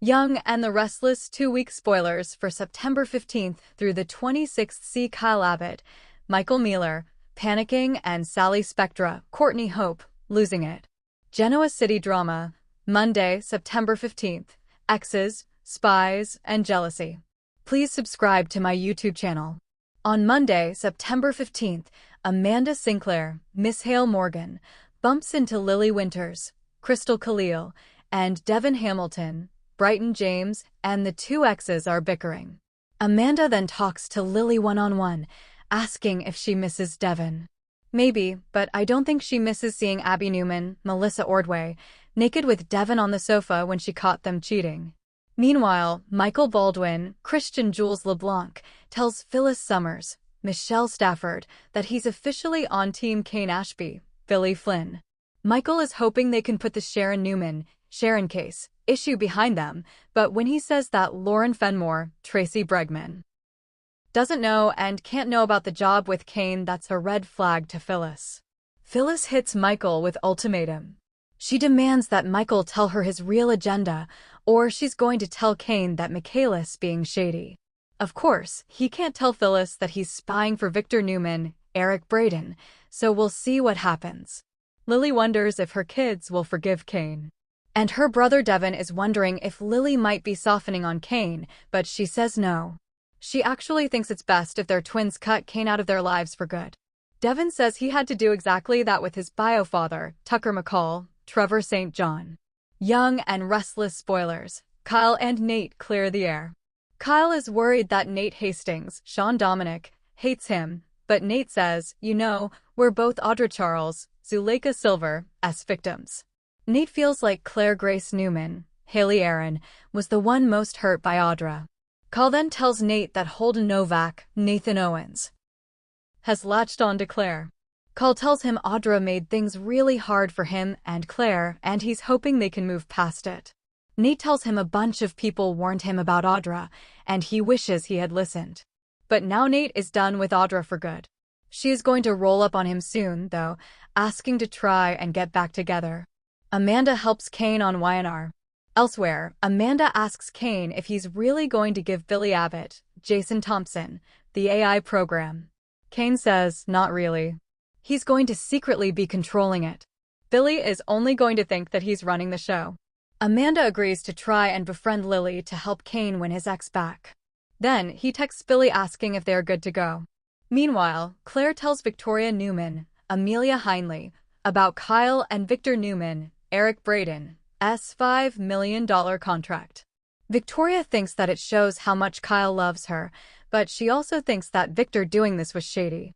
Young and the Restless 2-week spoilers for September 15th through the 26th. See Kyle Abbott, Michael Mealer, panicking, and Sally Spectra, Courtney Hope, losing it. Genoa City drama, Monday, September 15th. Exes, spies, and jealousy. Please subscribe to my YouTube channel. On Monday, September 15th, Amanda Sinclair, Miss Hale Morgan, bumps into Lily Winters, Crystal Khalil, and Devin Hamilton. Brighton James and the two exes are bickering. Amanda then talks to Lily one-on-one, asking if she misses Devin. Maybe, but I don't think she misses seeing Abby Newman, Melissa Ordway, naked with Devin on the sofa when she caught them cheating. Meanwhile, Michael Baldwin, Christian Jules LeBlanc, tells Phyllis Summers, Michelle Stafford, that he's officially on Team Kane Ashby, Billy Flynn. Michael is hoping they can put the Sharon Newman, Sharon case, issue behind them, but when he says that Lauren Fenmore, Tracy Bregman, doesn't know and can't know about the job with Kane, that's a red flag to Phyllis. Phyllis hits Michael with ultimatum. She demands that Michael tell her his real agenda, or she's going to tell Kane that Michaelis being shady. Of course, he can't tell Phyllis that he's spying for Victor Newman, Eric Braeden, so we'll see what happens. Lily wonders if her kids will forgive Kane. And her brother Devin is wondering if Lily might be softening on Kane, but she says no. She actually thinks it's best if their twins cut Kane out of their lives for good. Devin says he had to do exactly that with his bio-father, Tucker McCall, Trevor St. John. Young and Restless spoilers. Kyle and Nate clear the air. Kyle is worried that Nate Hastings, Sean Dominic, hates him, but Nate says, you know, we're both Audra Charles, Zuleika Silver, as victims. Nate feels like Claire Grace Newman, Haley Aaron, was the one most hurt by Audra. Kyle then tells Nate that Holden Novak, Nathan Owens, has latched on to Claire. Kyle tells him Audra made things really hard for him and Claire, and he's hoping they can move past it. Nate tells him a bunch of people warned him about Audra, and he wishes he had listened. But now Nate is done with Audra for good. She is going to roll up on him soon, though, asking to try and get back together. Amanda helps Kane on YNR. Elsewhere, Amanda asks Kane if he's really going to give Billy Abbott, Jason Thompson, the AI program. Kane says, not really. He's going to secretly be controlling it. Billy is only going to think that he's running the show. Amanda agrees to try and befriend Lily to help Kane win his ex back. Then, he texts Billy asking if they are good to go. Meanwhile, Claire tells Victoria Newman, Amelia Heinley, about Kyle and Victor Newman, Eric Braeden, $5 million contract. Victoria thinks that it shows how much Kyle loves her, but she also thinks that Victor doing this was shady.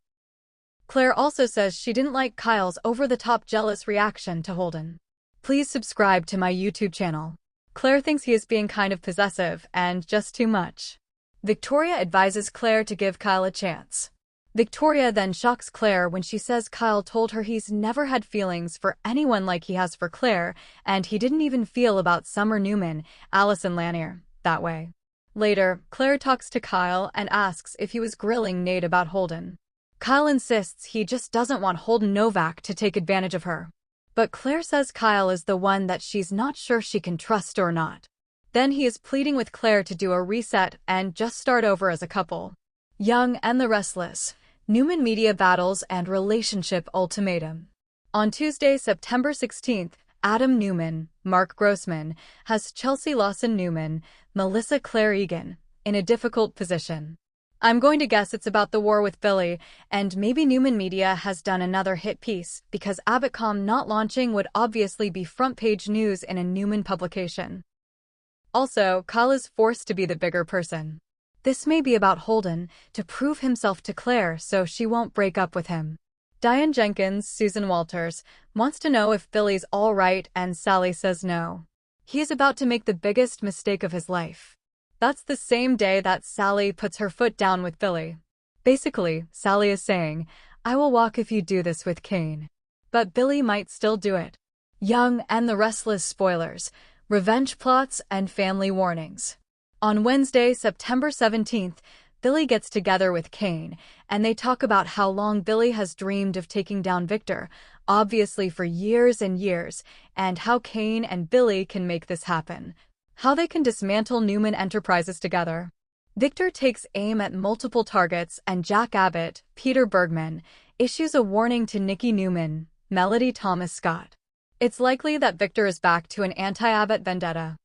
Claire also says she didn't like Kyle's over-the-top jealous reaction to Holden. Please subscribe to my YouTube channel. Claire thinks he is being kind of possessive and just too much. Victoria advises Claire to give Kyle a chance. Victoria then shocks Claire when she says Kyle told her he's never had feelings for anyone like he has for Claire, and he didn't even feel about Summer Newman, Allison Lanier, that way. Later, Claire talks to Kyle and asks if he was grilling Nate about Holden. Kyle insists he just doesn't want Holden Novak to take advantage of her. But Claire says Kyle is the one that she's not sure she can trust or not. Then he is pleading with Claire to do a reset and just start over as a couple. Young and the Restless. Newman Media battles and relationship ultimatum. On Tuesday, September 16th, Adam Newman, Mark Grossman, has Chelsea Lawson Newman, Melissa Claire Egan, in a difficult position. I'm going to guess it's about the war with Billy, and maybe Newman Media has done another hit piece, because Abbott.com not launching would obviously be front-page news in a Newman publication. Also, Kyle is forced to be the bigger person. This may be about Holden, to prove himself to Claire so she won't break up with him. Diane Jenkins, Susan Walters, wants to know if Billy's all right, and Sally says no. He is about to make the biggest mistake of his life. That's the same day that Sally puts her foot down with Billy. Basically, Sally is saying, I will walk if you do this with Kane. But Billy might still do it. Young and the Restless spoilers, revenge plots and family warnings. On Wednesday, September 17th, Billy gets together with Kane, and they talk about how long Billy has dreamed of taking down Victor, obviously for years and years, and how Kane and Billy can make this happen. How they can dismantle Newman Enterprises together. Victor takes aim at multiple targets and Jack Abbott, Peter Bergman, issues a warning to Nikki Newman, Melody Thomas Scott. It's likely that Victor is back to an anti-Abbott vendetta.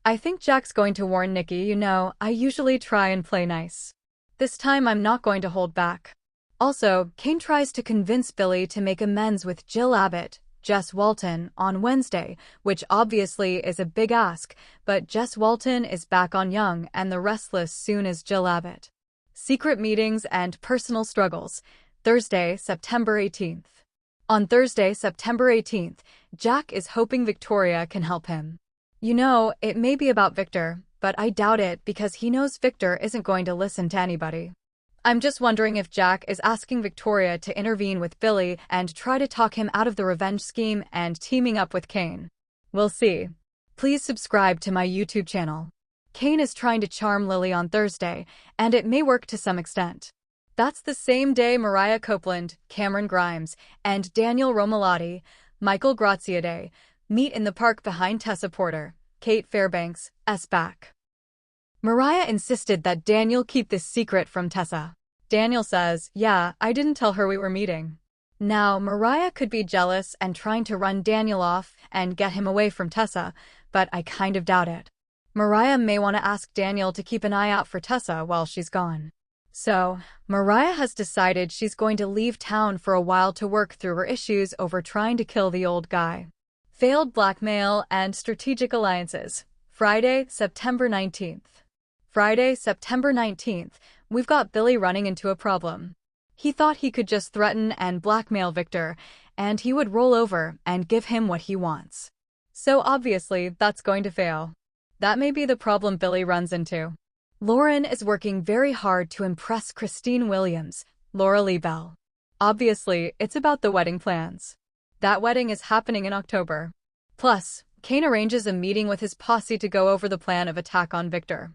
I think Jack's going to warn Nikki, I usually try and play nice. This time I'm not going to hold back. Also, Kane tries to convince Billy to make amends with Jill Abbott, Jess Walton, on Wednesday, which obviously is a big ask, but Jess Walton is back on Young and the Restless soon as Jill Abbott. Secret meetings and personal struggles. Thursday, September 18th. On Thursday, September 18th, Jack is hoping Victoria can help him. It may be about Victor, but I doubt it because he knows Victor isn't going to listen to anybody. I'm just wondering if Jack is asking Victoria to intervene with Billy and try to talk him out of the revenge scheme and teaming up with Kane. We'll see. Please subscribe to my YouTube channel. Kane is trying to charm Lily on Thursday, and it may work to some extent. That's the same day Mariah Copeland, Cameron Grimes, and Daniel Romalotti, Michael Graziadei, meet in the park behind Tessa Porter, Kate Fairbanks, back. Mariah insisted that Daniel keep this secret from Tessa. Daniel says, yeah, I didn't tell her we were meeting. Now, Mariah could be jealous and trying to run Daniel off and get him away from Tessa, but I kind of doubt it. Mariah may want to ask Daniel to keep an eye out for Tessa while she's gone. So, Mariah has decided she's going to leave town for a while to work through her issues over trying to kill the old guy. Failed blackmail and strategic alliances. Friday, September 19th. Friday, September 19th, we've got Billy running into a problem. He thought he could just threaten and blackmail Victor, and he would roll over and give him what he wants. So obviously, that's going to fail. That may be the problem Billy runs into. Lauren is working very hard to impress Christine Williams, Laura Lee Bell. Obviously, it's about the wedding plans. That wedding is happening in October. Plus, Kane arranges a meeting with his posse to go over the plan of attack on Victor.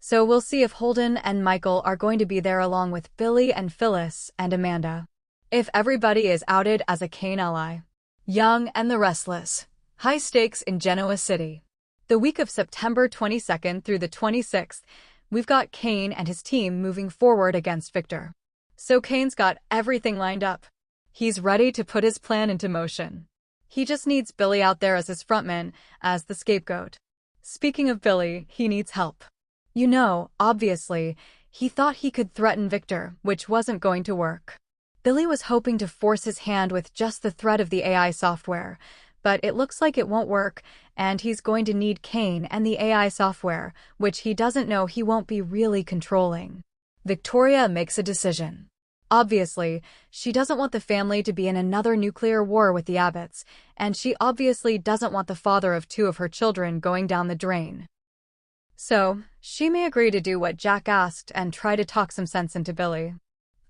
So we'll see if Holden and Michael are going to be there along with Billy and Phyllis and Amanda. If everybody is outed as a Kane ally. Young and the Restless. High stakes in Genoa City. The week of September 22nd through the 26th, we've got Kane and his team moving forward against Victor. So Kane's got everything lined up. He's ready to put his plan into motion. He just needs Billy out there as his frontman, as the scapegoat. Speaking of Billy, he needs help. Obviously, he thought he could threaten Victor, which wasn't going to work. Billy was hoping to force his hand with just the threat of the AI software, but it looks like it won't work, and he's going to need Kane and the AI software, which he doesn't know he won't be really controlling. Victoria makes a decision. Obviously, she doesn't want the family to be in another nuclear war with the Abbotts, and she obviously doesn't want the father of two of her children going down the drain. So, she may agree to do what Jack asked and try to talk some sense into Billy.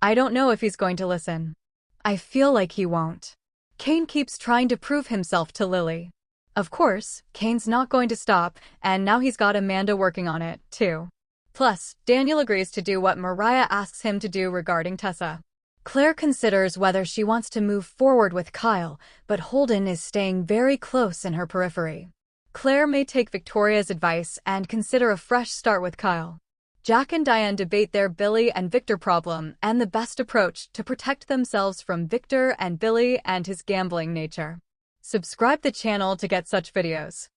I don't know if he's going to listen. I feel like he won't. Kane keeps trying to prove himself to Lily. Of course, Kane's not going to stop, and now he's got Amanda working on it, too. Plus, Daniel agrees to do what Mariah asks him to do regarding Tessa. Claire considers whether she wants to move forward with Kyle, but Holden is staying very close in her periphery. Claire may take Victoria's advice and consider a fresh start with Kyle. Jack and Diane debate their Billy and Victor problem and the best approach to protect themselves from Victor and Billy and his gambling nature. Subscribe the channel to get such videos.